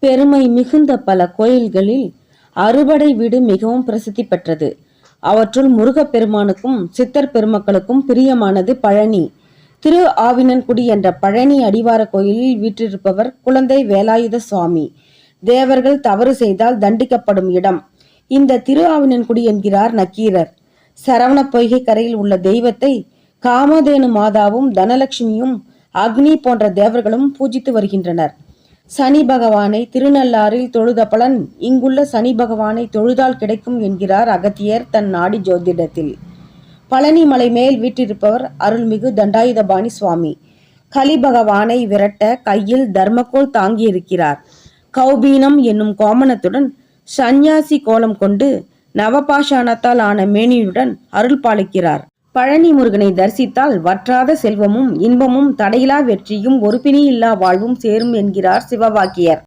பெருமை மிகுந்த பல கோயில்களில் அறுபடை வீடு மிகவும் பிரசித்தி பெற்றது. அவற்றுள் முருகப்பெருமானுக்கும் சித்தர் பெருமக்களுக்கும் பிரியமானது பழனி. திரு ஆவினன்குடி என்ற பழனி அடிவார கோயிலில் வீற்றிருப்பவர் குழந்தை வேலாயுத சுவாமி. தேவர்கள் தவறு செய்தால் தண்டிக்கப்படும் இடம் இந்த திரு ஆவினன்குடி என்கிறார் நக்கீரர். சரவண பொய்கை கரையில் உள்ள தெய்வத்தை காமதேனு மாதாவும் தனலட்சுமியும் அக்னி போன்ற தேவர்களும் பூஜித்து வருகின்றனர். சனி பகவானை திருநள்ளாறில் தொழுத பலன் இங்குள்ள சனி பகவானை தொழுதால் கிடைக்கும் என்கிறார் அகத்தியர் தன் நாடி ஜோதிடத்தில். பழனி மலை மேல் வீற்றிருப்பவர் அருள்மிகு தண்டாயுதபாணி சுவாமி. கலி பகவானை விரட்ட கையில் தர்மக்கோல் தாங்கியிருக்கிறார். கௌபீனம் என்னும் கோமணத்துடன் சந்நியாசி கோலம் கொண்டு நவபாஷாணத்தால் ஆன மேனியுடன் அருள் பாலிக்கிறார். பழனி முருகனை தரிசித்தால் வற்றாத செல்வமும் இன்பமும் தடையிலா வெற்றியும் ஒரு பிணி இல்லா வாழ்வும் சேரும் என்கிறார் சிவவாக்கியர்.